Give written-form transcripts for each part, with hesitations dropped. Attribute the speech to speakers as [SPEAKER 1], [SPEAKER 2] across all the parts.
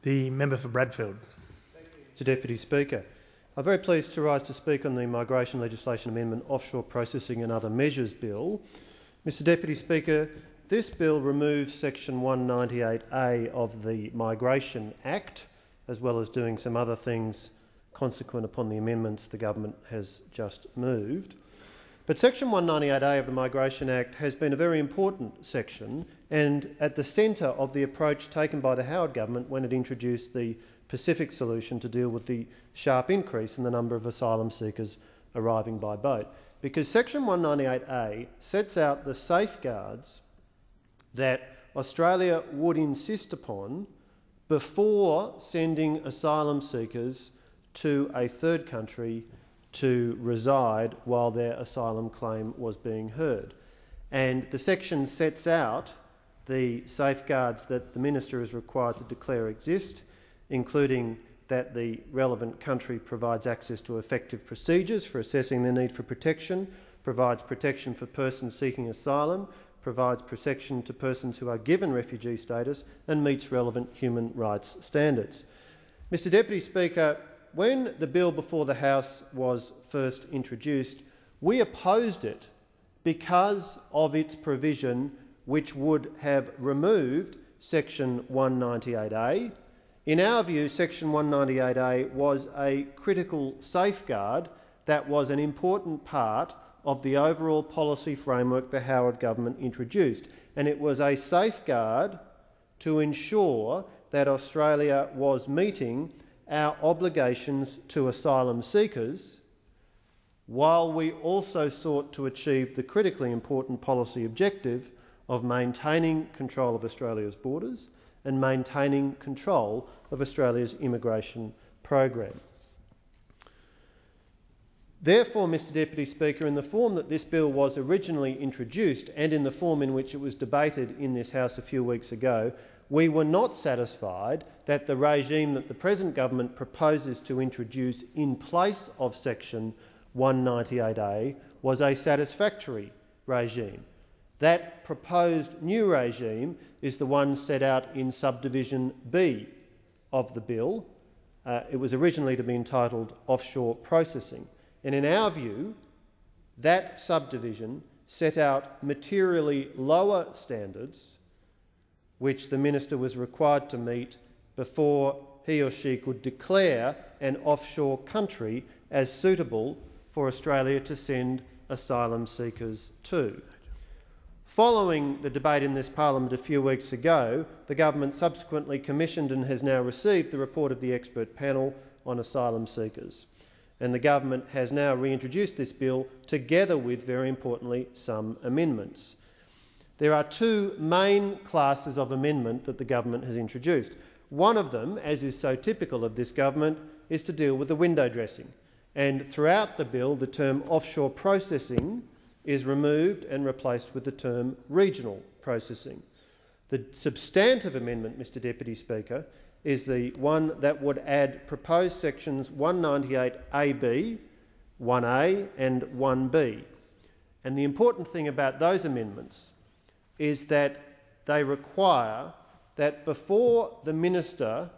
[SPEAKER 1] The member for Bradfield.
[SPEAKER 2] Mr Deputy Speaker, I'm very pleased to rise to speak on the Migration Legislation Amendment Offshore Processing and Other Measures Bill. Mr Deputy Speaker, this bill removes Section 198A of the Migration Act, as well as doing some other things consequent upon the amendments the government has just moved. But Section 198A of the Migration Act has been a very important section and at the centre of the approach taken by the Howard government when it introduced the Pacific solution to deal with the sharp increase in the number of asylum seekers arriving by boat. Because Section 198A sets out the safeguards that Australia would insist upon before sending asylum seekers to a third country to reside while their asylum claim was being heard. And the section sets out the safeguards that the Minister is required to declare exist, including that the relevant country provides access to effective procedures for assessing their need for protection, provides protection for persons seeking asylum, provides protection to persons who are given refugee status and meets relevant human rights standards. Mr Deputy Speaker, when the bill before the House was first introduced, we opposed it because of its provision which would have removed Section 198A. In our view, Section 198A was a critical safeguard that was an important part of the overall policy framework the Howard government introduced, and it was a safeguard to ensure that Australia was meeting our obligations to asylum seekers, while we also sought to achieve the critically important policy objective of maintaining control of Australia's borders and maintaining control of Australia's immigration program. Therefore, Mr Deputy Speaker, in the form that this bill was originally introduced and in the form in which it was debated in this House a few weeks ago, we were not satisfied that the regime that the present government proposes to introduce in place of Section 198A was a satisfactory regime. That proposed new regime is the one set out in subdivision B of the bill. It was originally to be entitled Offshore Processing. And in our view, that subdivision set out materially lower standards which the Minister was required to meet before he or she could declare an offshore country as suitable for Australia to send asylum seekers to. Following the debate in this parliament a few weeks ago, the government subsequently commissioned and has now received the report of the expert panel on asylum seekers. And the government has now reintroduced this bill together with, very importantly, some amendments. There are two main classes of amendment that the government has introduced. One of them, as is so typical of this government, is to deal with the window dressing. And throughout the bill, the term offshore processing is removed and replaced with the term regional processing. The substantive amendment, Mr Deputy Speaker, is the one that would add proposed sections 198AB, 1A and 1B. And the important thing about those amendments is that they require that before the Minister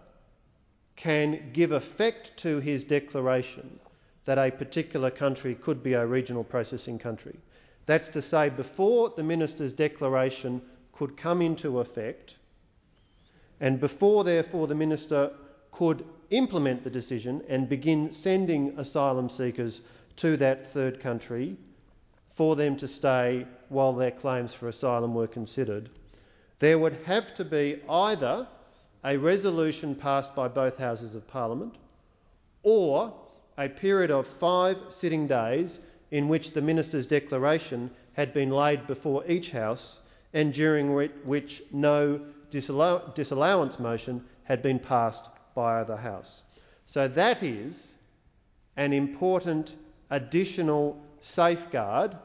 [SPEAKER 2] can give effect to his declaration that a particular country could be a regional processing country, that's to say before the Minister's declaration could come into effect and before, therefore, the Minister could implement the decision and begin sending asylum seekers to that third country for them to stay while their claims for asylum were considered, there would have to be either a resolution passed by both Houses of Parliament or a period of 5 sitting days in which the Minister's declaration had been laid before each House and during which no disallowance motion had been passed by either House. So that is an important additional safeguard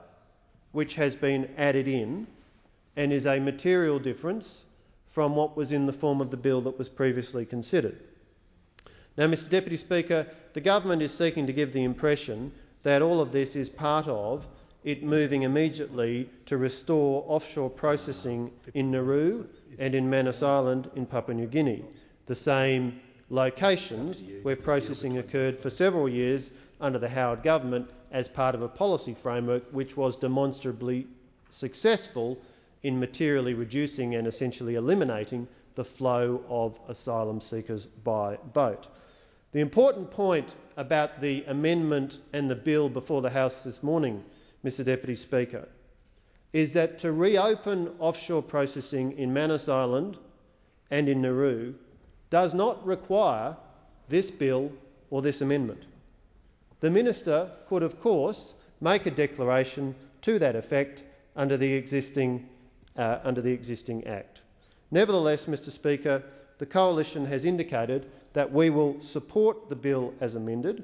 [SPEAKER 2] which has been added in and is a material difference from what was in the form of the bill that was previously considered. Now, Mr Deputy Speaker, the government is seeking to give the impression that all of this is part of it moving immediately to restore offshore processing in Nauru and in Manus Island in Papua New Guinea. the same locations where processing occurred for several years under the Howard government as part of a policy framework which was demonstrably successful in materially reducing and essentially eliminating the flow of asylum seekers by boat. The important point about the amendment and the bill before the House this morning, Mr Deputy Speaker, is that to reopen offshore processing in Manus Island and in Nauru does not require this bill or this amendment. The Minister could, of course, make a declaration to that effect under the existing Act. Nevertheless, Mr Speaker, the Coalition has indicated that we will support the bill as amended,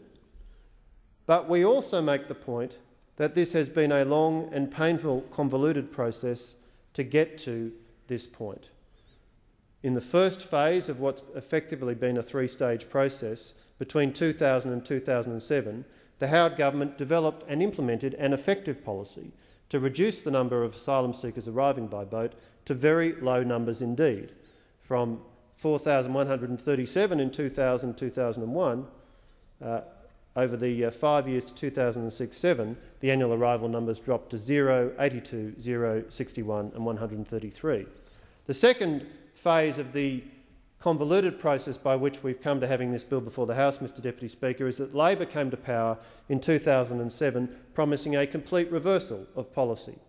[SPEAKER 2] but we also make the point that this has been a long and painful, convoluted process to get to this point. In the first phase of what's effectively been a three-stage process, between 2000 and 2007, the Howard government developed and implemented an effective policy to reduce the number of asylum seekers arriving by boat to very low numbers indeed, from 4,137 in 2000-2001, over the 5 years to 2006-07, the annual arrival numbers dropped to 0, 82, 0, 61 and 133. The second phase of the convoluted process by which we've come to having this bill before the House, Mr Deputy Speaker, is that Labor came to power in 2007 promising a complete reversal of policy.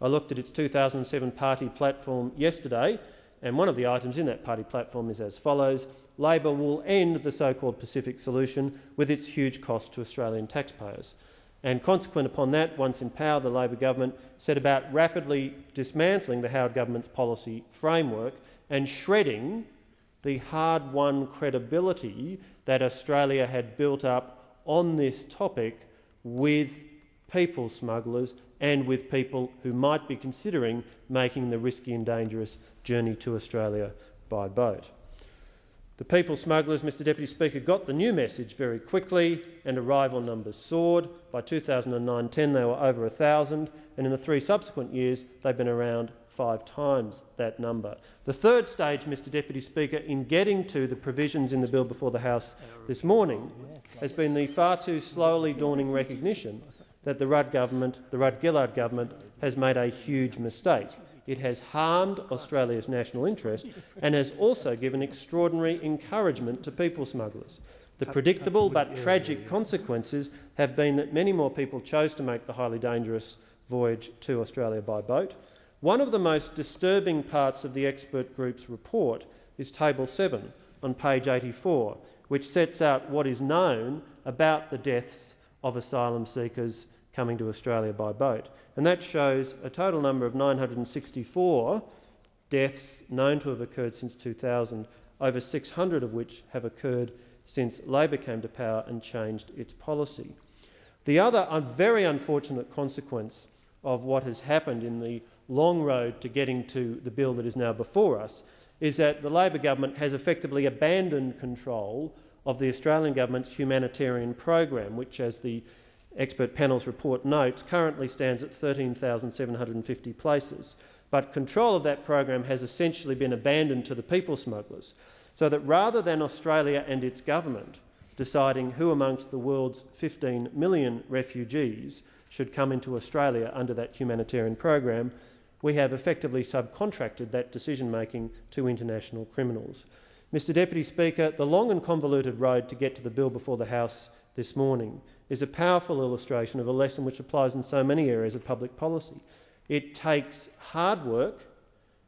[SPEAKER 2] I looked at its 2007 party platform yesterday, and one of the items in that party platform is as follows: Labor will end the so-called Pacific solution with its huge cost to Australian taxpayers. And consequent upon that, once in power, the Labor government set about rapidly dismantling the Howard government's policy framework and shredding the hard-won credibility that Australia had built up on this topic with people smugglers and with people who might be considering making the risky and dangerous journey to Australia by boat. The people smugglers, Mr Deputy Speaker, got the new message very quickly and arrival numbers soared. By 2009-10 they were over 1,000, and in the 3 subsequent years they've been around 5 times that number. The third stage, Mr Deputy Speaker, in getting to the provisions in the bill before the House this morning has been the far too slowly dawning recognition that the Rudd-Gillard government has made a huge mistake. It has harmed Australia's national interest and has also given extraordinary encouragement to people smugglers. The predictable but tragic consequences have been that many more people chose to make the highly dangerous voyage to Australia by boat. One of the most disturbing parts of the expert group's report is Table 7 on page 84, which sets out what is known about the deaths of asylum seekers coming to Australia by boat. And that shows a total number of 964 deaths known to have occurred since 2000, over 600 of which have occurred since Labor came to power and changed its policy. The other very unfortunate consequence of what has happened in the long road to getting to the bill that is now before us is that the Labor government has effectively abandoned control of the Australian government's humanitarian program, which, as the expert panel's report notes, currently stands at 13,750 places. But control of that program has essentially been abandoned to the people smugglers, so that rather than Australia and its government deciding who amongst the world's 15 million refugees should come into Australia under that humanitarian program, we have effectively subcontracted that decision-making to international criminals. Mr Deputy Speaker, the long and convoluted road to get to the bill before the House this morning is a powerful illustration of a lesson which applies in so many areas of public policy. It takes hard work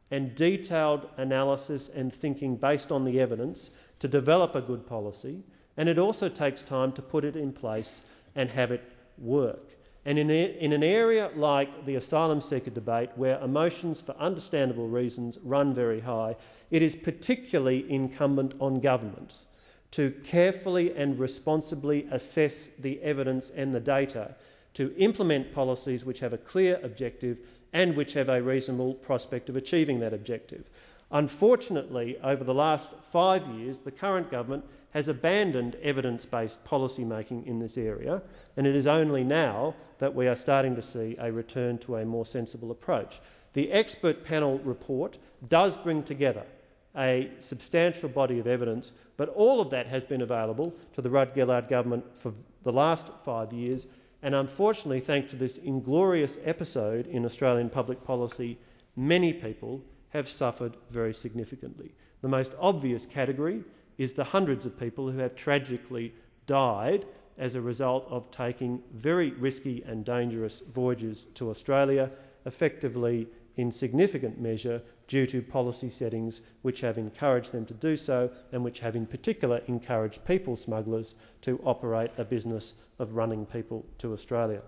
[SPEAKER 2] and detailed analysis and thinking based on the evidence to develop a good policy, and it also takes time to put it in place and have it work. And in an area like the asylum seeker debate, where emotions for understandable reasons run very high, it is particularly incumbent on governments to carefully and responsibly assess the evidence and the data to implement policies which have a clear objective and which have a reasonable prospect of achieving that objective. Unfortunately, over the last 5 years, the current government has abandoned evidence-based policy making in this area, and it is only now that we are starting to see a return to a more sensible approach. The expert panel report does bring together a substantial body of evidence, but all of that has been available to the Rudd-Gillard government for the last 5 years, and unfortunately, thanks to this inglorious episode in Australian public policy, many people have suffered very significantly. The most obvious category is the hundreds of people who have tragically died as a result of taking very risky and dangerous voyages to Australia, effectively in significant measure due to policy settings which have encouraged them to do so and which have in particular encouraged people smugglers to operate a business of running people to Australia.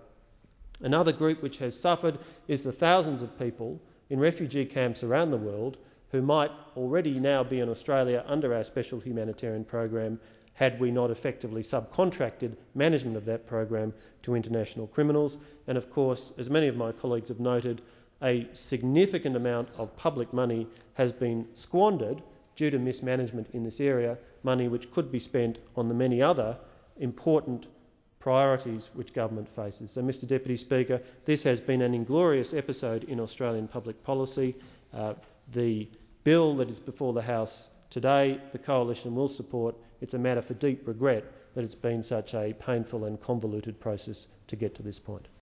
[SPEAKER 2] Another group which has suffered is the thousands of people in refugee camps around the world who might already now be in Australia under our special humanitarian program had we not effectively subcontracted management of that program to international criminals. And of course, as many of my colleagues have noted, a significant amount of public money has been squandered due to mismanagement in this area, money which could be spent on the many other important priorities which government faces. So, Mr Deputy Speaker, this has been an inglorious episode in Australian public policy. The bill that is before the House today, the Coalition will support. It's a matter for deep regret that it's been such a painful and convoluted process to get to this point.